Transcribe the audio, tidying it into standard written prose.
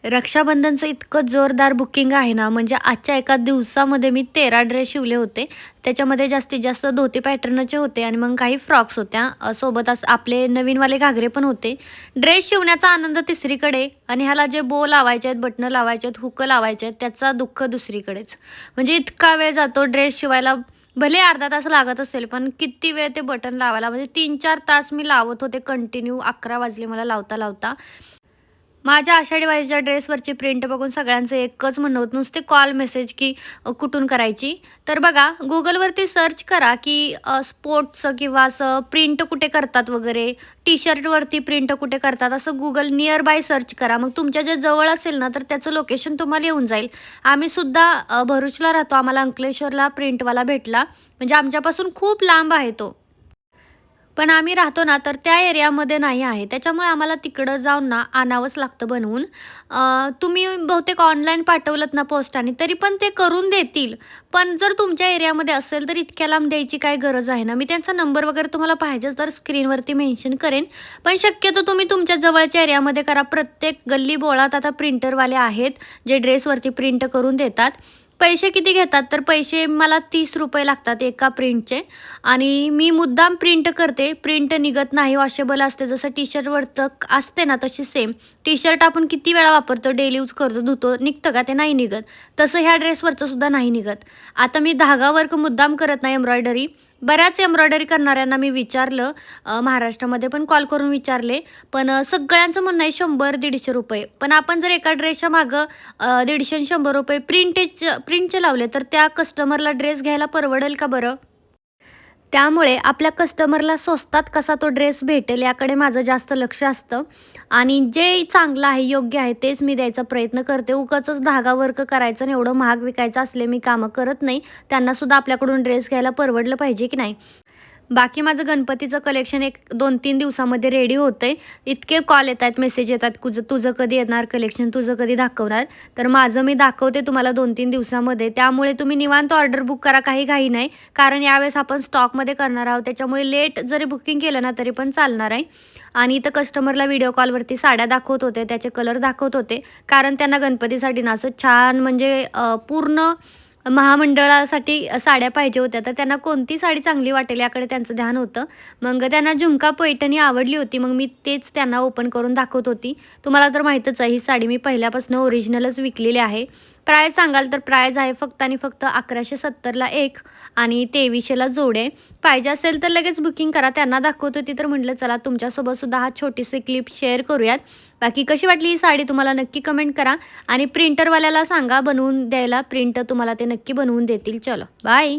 रक्षाबंधनचं इतकं जोरदार बुकिंग आहे ना, म्हणजे आजच्या एका दिवसामध्ये मी 13 ड्रेस शिवले होते. त्याच्यामध्ये जास्तीत जास्त धोती पॅटर्नचे होते आणि मग काही फ्रॉक्स होत्या. सोबतच आपले नवीनवाले घागरे पण होते. ड्रेस शिवण्याचा आनंद तिसरीकडे आणि ह्याला जे बो लावायचे आहेत, बटणं लावायचे आहेत, हुकं लावायचे आहेत, त्याचा दुःख दुसरीकडेच. म्हणजे इतका वेळ जातो ड्रेस शिवायला. भले अर्धा तास लागत असेल, पण किती वेळ ते बटन लावायला म्हणजे 3-4 तास मी लावत होते कंटिन्यू. 11 वाजले मला लावता-लावता. माझ्या आषाढी वारीच्या ड्रेसवरची प्रिंट बघून सगळ्यांचं एकच म्हणणं होतं, नुसते कॉल मेसेज की कुठून करायची? तर बघा Googleवरती सर्च करा की स्पोर्ट्सचं किंवा असं प्रिंट कुठे करतात वगैरे, टी-शर्टवरती प्रिंट कुठे करतात, असं Google नियर बाय सर्च करा. मग तुमच्या जे जवळ असेल ना, तर त्याचं लोकेशन तुम्हाला येऊन जाईल. आम्ही सुद्धा भरूचला राहतो. आम्हाला अंकलेश्वरला प्रिंटवाला भेटला. म्हणजे आमच्यापासून खूप लांब आहे तो. पण आम्ही राहतो ना, तर त्या एरियामध्ये नाही आहे. त्याच्यामुळे आम्हाला तिकडं जाऊन ना, आणावंच लागतं बनवून. तुम्ही बहुतेक ऑनलाईन पाठवलत ना पोस्टाने, तरी पण ते करून देतील. पण जर तुमच्या एरियामध्ये असेल, तर इतक्या लांब द्यायची काय गरज आहे ना. मी त्यांचा नंबर वगैरे तुम्हाला पाहिजे तर स्क्रीनवरती मेन्शन करेन. पण शक्यतो तुम्ही तुमच्या जवळच्या एरियामध्ये करा. प्रत्येक गल्ली-बोळात आता प्रिंटरवाले आहेत, जे ड्रेसवरती प्रिंट करून देतात. पैसे किती घेतात, तर पैसे मला ₹30 लागतात एका प्रिंटचे. आणि मी मुद्दाम प्रिंट करते. प्रिंट निघत नाही, वॉशेबल असते. जसं टी-शर्टवरचं असते ना, तशी सेम. टी-शर्ट आपण किती वेळा वापरतो, डेली यूज करतो, धुतो, निघतं का? ते नाही निघत. तसं ह्या ड्रेसवरचं सुद्धा नाही निघत. आता मी धागा वर्क मुद्दाम करत नाही, एम्ब्रॉयडरी. बऱ्याच एम्ब्रॉयडरी करणाऱ्यांना मी विचारलं, महाराष्ट्रामध्ये पण कॉल करून विचारले. पण सगळ्यांचं म्हणणं आहे ₹100-150. पण आपण जर एका ड्रेसच्या मागं ₹150 प्रिंटचे लावले, तर त्या कस्टमरला ड्रेस घ्यायला परवडेल का बरं? त्यामुळे आपल्या कस्टमरला स्वस्तात कसा तो ड्रेस भेटेल याकडे माझं जास्त लक्ष असतं आणि जे चांगलं आहे, योग्य आहे तेच मी द्यायचा प्रयत्न करते. उगाचच धागा वर्क करायचं आणि एवढं महाग विकायचं असले मी कामं करत नाही. त्यांनासुद्धा आपल्याकडून ड्रेस घ्यायला परवडलं पाहिजे की नाही? बाकी माझं गणपतीचं कलेक्शन एक 2-3 दिवसामध्ये रेडी होतंय. इतके कॉल येतायत, मेसेज येतात, तुझं तुझं कधी येणार कलेक्शन, तुझं कधी दाखवणार? तर माझं मी दाखवते तुम्हाला 2-3 दिवसामध्ये. त्यामुळे तुम्ही निवांत ऑर्डर बुक करा, काही घाई नाही. कारण यावेळेस आपण स्टॉकमध्ये करणार आहोत. त्याच्यामुळे लेट जरी बुकिंग केलं ना, तरी पण चालणार आहे. आणि इथं कस्टमरला व्हिडिओ कॉलवरती साड्या दाखवत होते, त्याचे कलर दाखवत होते. कारण त्यांना गणपतीसाठी ना असं छान म्हणजे पूर्ण महामंडळासाठी साड्या पाहिजे होत्या, तर त्यांना कोणती साडी चांगली वाटेल याकडे त्यांचं ध्यान होतं. मग त्यांना झुमका पैठणी आवडली होती. मग मी तेच त्यांना ओपन करून दाखवत होती. तुम्हाला तर माहीतच आहे, ही साडी मी पहिल्यापासून ओरिजिनलच विकलेली आहे. प्राईस सांगाल तर प्राईज आहे फक्त आणि फक्त 1170ला एक आणि 2300ला जोड आहे. पाहिजे असेल तर लगेच बुकिंग करा. त्यांना दाखवत होती तर म्हटलं चला तुमच्यासोबत सुद्धा हा छोटीशी क्लिप शेअर करूयात. बाकी कशी वाटली ही साडी तुम्हाला नक्की कमेंट करा आणि प्रिंटरवाल्याला सांगा बनवून द्यायला. प्रिंट तुम्हाला ते नक्की बनवून देतील. चलो बाय.